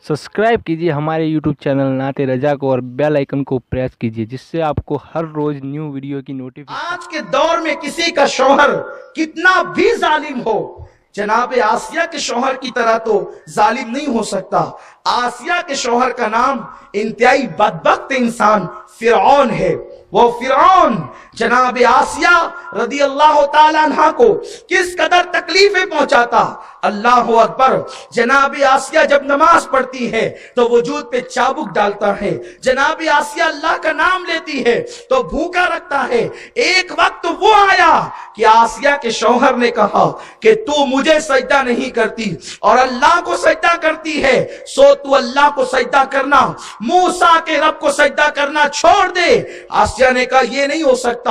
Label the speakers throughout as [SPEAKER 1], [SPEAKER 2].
[SPEAKER 1] Subscribe कीजिए हमारे YouTube channel नाते रजा को और बेल आइकन को प्रेस कीजिए, जिससे आपको हर रोज न्यू वीडियो की नोटिफिकेशन।
[SPEAKER 2] आज के दौर में किसी का शौहर कितना भी जालिम हो, जनाब आसिया के शौहर की तरह तो जालिम नहीं हो सकता। आसिया के शौहर का नाम इंतहाई बदबख्त इंसान फिरौन है। वो फिरौन जनाब आसिया रदी अल्लाह ताला अन्हा को किस कदर तकलीफें पहुंचाता। अल्लाह अकबर। जनाब आसिया जब नमाज पढ़ती है तो वजूद पे चाबुक डालता है। जनाब आसिया अल्लाह का नाम लेती है तो भूखा रखता है। एक वक्त वो आया कि आसिया के शौहर ने कहा कि तू मुझे सजदा नहीं करती और अल्लाह को सजदा करती है, सो तू अल्लाह को सजदा करना, मूसा के रब को सजदा करना छोड़ दे। आसिया ने कहा यह नहीं हो सकता।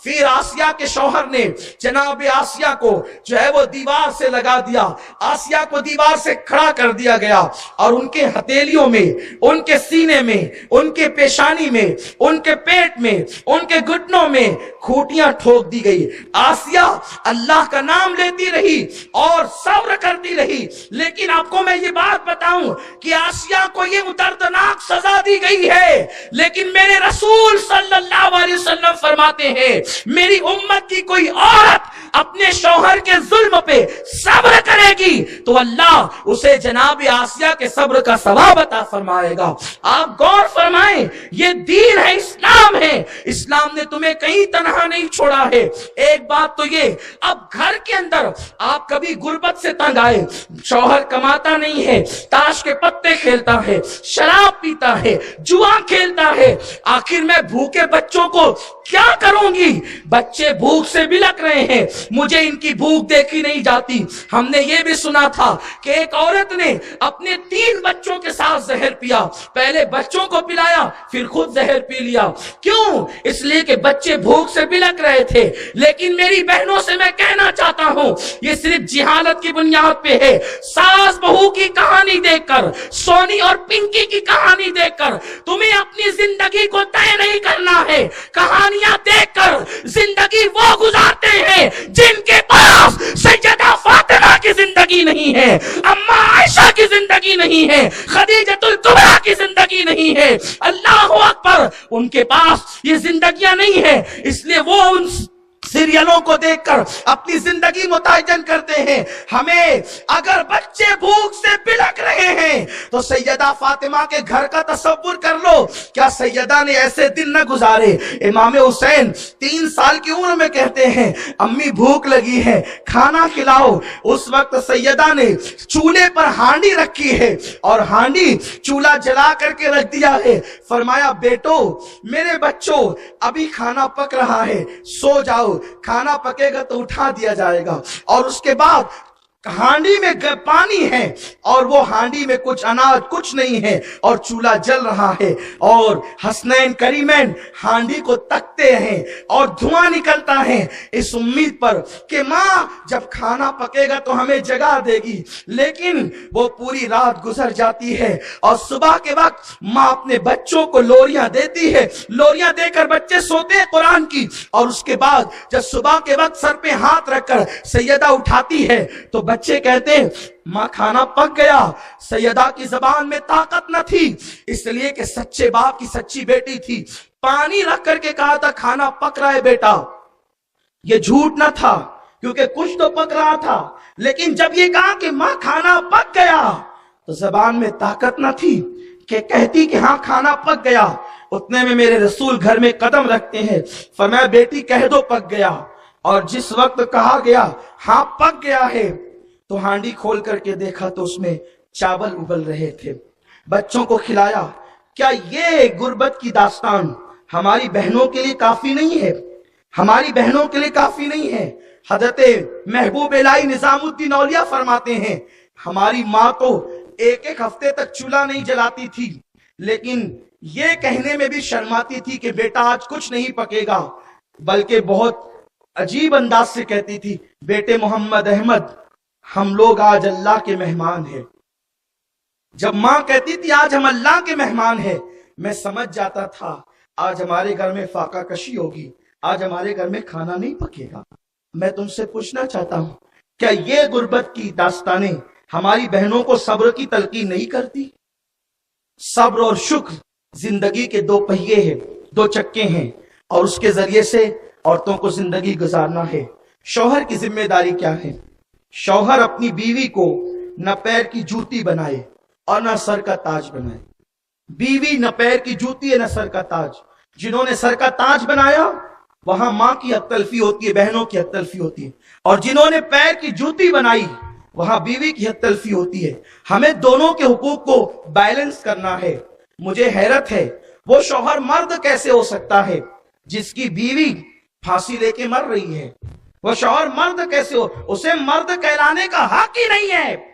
[SPEAKER 2] फिर आसिया के शौहर ने जनाब आसिया को जो है वो दीवार से लगा दिया। आसिया को दीवार से खड़ा कर दिया गया और उनके हथेलियों में, उनके सीने में, उनके पेशानी में, उनके पेट में, उनके घुटनों में खूंटियां ठोक दी गई। आसिया अल्लाह का नाम लेती रही और सब्र करती रही। लेकिन आपको मैं ये बात बताऊं कि आसिया को ये दर्दनाक सजा दी गई है, लेकिन मेरे रसूल सल्लल्लाहु अलैहि वसल्लम फरमाते हैं मेरी उम्मत की कोई औरत अपने शौहर के जुल्म पे सब्र करेगी तो अल्लाह उसे जनाब आसिया के सब्र का सवाब अता फरमाएगा। आप गौर फरमाएं, ये दीन है, इस्लाम है। इस्लाम ने तुम्हें कहीं तनहा नहीं छोड़ा है। एक बात तो ये, अब घर के अंदर आप कभी गुर्बत से तंग आए, शौहर कमाता नहीं है, ताश के पत्ते खेलता है, शराब पीता है, जुआ खेलता है, आखिर मैं भूखे बच्चों को क्या करूंगी? बच्चे भूख से बिलक रहे हैं, मुझे इनकी भूख देखी नहीं जाती। हमने ये भी सुना था कि एक औरत ने अपने 3 बच्चों के साथ जहर पिया, पहले बच्चों को पिलाया फिर खुद जहर पी लिया। क्यों? इसलिए कि बच्चे भूख से बिलक रहे थे। लेकिन मेरी बहनों से मैं कहना चाहता हूं, ये सिर्फ जिहालत की बुनियाद पे है। सास बहू की कहानी देखकर, सोनी और पिंकी की कहानी देखकर तुम्हें अपनी जिंदगी को तय नहीं करना है। कहानियां देखकर जिंदगी वो गुजारते हैं जिनके पास सैयदा फातिमा की जिंदगी नहीं है, अम्मा आयशा की जिंदगी नहीं है, खदीजतुल कुबरा की जिंदगी नहीं है। अल्लाह अकबर, उनके पास ये जिंदगियां नहीं है, इसलिए वो उन सीरियलों को देखकर अपनी जिंदगी मुतायन करते हैं। हमें अगर बच्चे भूख से बिलक रहे हैं तो सैयदा फातिमा के घर का तसव्वुर कर लो, क्या सैयदा ने ऐसे दिन न गुजारे? इमाम हुसैन 3 साल की उम्र में कहते हैं अम्मी भूख लगी है, खाना खिलाओ। उस वक्त सैयदा ने चूल्हे पर हांडी रखी है और हांडी चूल्हा जला करके रख दिया है। फरमाया बेटो, मेरे बच्चों, अभी खाना पक रहा है, सो जाओ, खाना पकेगा तो उठा दिया जाएगा। और उसके बाद हांडी में पानी है और वो हांडी में कुछ अनाज कुछ नहीं है और चूल्हा जल रहा है और हसनैन करीमैन हांडी को तकते हैं और धुआं निकलता है इस उम्मीद पर कि माँ जब खाना पकेगा तो हमें जगा देगी। लेकिन वो पूरी रात गुजर जाती है और सुबह के वक्त माँ अपने बच्चों को लोरियां देती है। लोरियां देकर बच्चे सोते हैं कुरान की, और उसके बाद जब सुबह के वक्त सर पे हाथ रखकर सैयदा उठाती है तो बच्चे कहते हैं मां खाना पक गया। सैयदा की जबान में ताकत न थी, इसलिए कि सच्चे बाप की सच्ची बेटी थी। पानी रख करके कहा था खाना पक रहा है बेटा। ये झूठ न था क्योंकि कुछ तो पक रहा था, लेकिन जब ये कहा कि मां खाना पक गया तो जबान में ताकत न थी कि कहती कि हाँ खाना पक गया। उतने में मेरे रसूल घर में कदम रखते हैं, फरमाया बेटी कह दो पक गया। और जिस वक्त कहा गया हाँ पक गया है तो हांडी खोल करके देखा तो उसमें चावल उबल रहे थे। बच्चों को खिलाया। क्या ये गुर्बत की दास्तान हमारी बहनों के लिए काफी नहीं है? हमारी बहनों के लिए काफी नहीं है? हजरत महबूब इलाही निजामुद्दीन औलिया फरमाते हैं हमारी माँ तो एक हफ्ते तक चूल्हा नहीं जलाती थी, लेकिन ये कहने में भी शर्माती थी कि बेटा आज कुछ नहीं पकेगा, बल्कि बहुत अजीब अंदाज से कहती थी बेटे मोहम्मद अहमद, हम लोग आज अल्लाह के मेहमान हैं। जब मां कहती थी आज हम अल्लाह के मेहमान हैं, मैं समझ जाता था आज हमारे घर में फाका कशी होगी, आज हमारे घर में खाना नहीं पकेगा। मैं तुमसे पूछना चाहता हूं, क्या ये गुर्बत की दास्तानें हमारी बहनों को सब्र की तलकीन नहीं करती? सब्र और शुक्र जिंदगी के दो पहिए हैं, दो चक्के हैं, और उसके जरिए से औरतों को जिंदगी गुजारना है। शौहर की जिम्मेदारी क्या है? शौहर अपनी बीवी को न पैर की जूती बनाए और न सर का ताज बनाए। बीवी न पैर की जूती है न सर का ताज। जिन्होंने सर का ताज बनाया वहां मां की हक तलफी होती है, बहनों की हक तलफी होती है, और जिन्होंने पैर की जूती बनाई वहां बीवी की हक तलफी होती है। हमें दोनों के हुकूक को बैलेंस करना है। मुझे हैरत है, वो शौहर मर्द कैसे हो सकता है जिसकी बीवी फांसी लेके मर रही है? वो शौहर मर्द कैसे हो? उसे मर्द कहलाने का हक ही नहीं है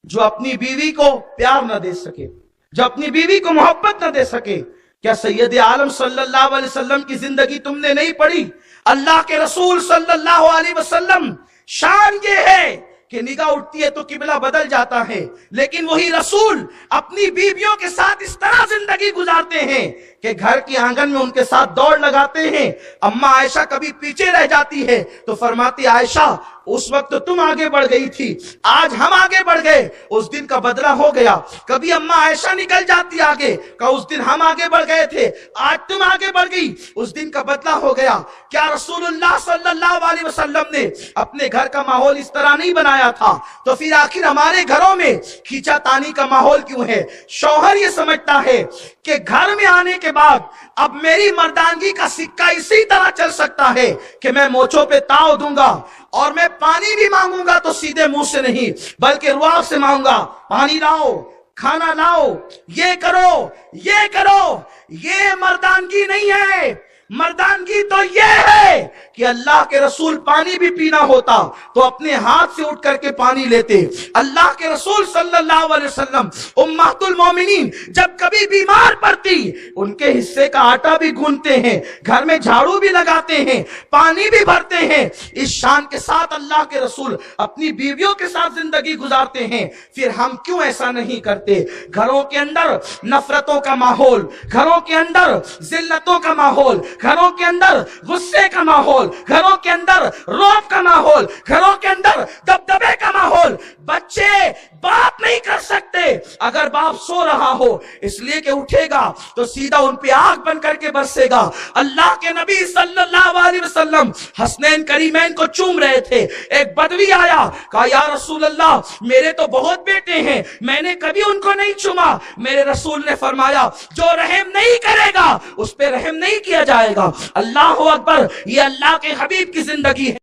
[SPEAKER 2] जो अपनी बीवी को प्यार न दे सके, जो अपनी बीवी को मोहब्बत न दे सके। क्या सैयद आलम सल्लल्लाहु अलैहि वसल्लम की जिंदगी तुमने नहीं पढ़ी? अल्लाह के रसूल सल्लल्लाहु अलैहि वसल्लम, शान ये है कि निगाह उठती है तो किबला बदल जाता है, लेकिन वही रसूल अपनी बीवियों के साथ इस तरह जिंदगी गुजारते हैं कि घर के आंगन में उनके साथ दौड़ लगाते हैं। अम्मा आयशा कभी पीछे रह जाती है तो फरमाती, आयशा उस वक्त तो तुम आगे बढ़ गई थी, आज हम आगे बढ़ गए, उस दिन का बदला हो गया। कभी अम्मा आयशा निकल जाती आगे, का उस दिन हम आगे बढ़ गए थे, आज तुम आगे बढ़ गई, उस दिन का बदला हो गया। क्या रसूलुल्लाह सल्लल्लाहु अलैहि वसल्लम ने अपने घर का माहौल इस तरह नहीं बनाया था? तो फिर आखिर हमारे घरों में खींचातानी का माहौल क्यों है? शौहर ये समझता है कि घर में आने के बाद अब मेरी मर्दानगी का सिक्का इसी तरह चल सकता है कि मैं मोचों पे ताव दूंगा, और मैं पानी भी मांगूंगा तो सीधे मुंह से नहीं बल्कि रुआब से मांगूंगा, पानी लाओ, खाना लाओ, ये करो, ये करो। ये मर्दानगी नहीं है। मर्दानगी तो ये है कि अल्लाह के रसूल पानी भी पीना होता तो अपने हाथ से उठ करके पानी लेते। अल्लाह के रसूल सल्लल्लाहु अलैहि वसल्लम उम्मतुल मोमिनीन जब कभी बीमार पड़ती उनके हिस्से का आटा भी गूंथते हैं, घर में झाड़ू भी लगाते हैं, पानी भी भरते हैं। इस शान के साथ अल्लाह के रसूल अपनी बीवियों के साथ जिंदगी गुजारते हैं। फिर हम क्यों ऐसा नहीं करते? घरों के अंदर नफरतों का माहौल, घरों के अंदर जिल्लतों का माहौल, घरों के अंदर गुस्से का माहौल, घरों के अंदर रौब का माहौल, घरों के अंदर दबदबे का माहौल। बच्चे बात नहीं कर सकते अगर बाप सो रहा हो, इसलिए कि उठेगा तो सीधा उन पे आग बन करके बरसेगा। अल्लाह के नबी सल्लल्लाहु अलैहि वसल्लम हसनैन करीमैन को चूम रहे थे। एक बदवी आया, कहा या रसूल अल्लाह, मेरे तो बहुत बेटे हैं, मैंने कभी उनको नहीं चूमा। मेरे रसूल ने फरमाया, जो रहम नहीं करेगा उस पे रहम नहीं किया जाएगा। अल्लाह अकबर, ये अल्लाह के हबीब की जिंदगी है।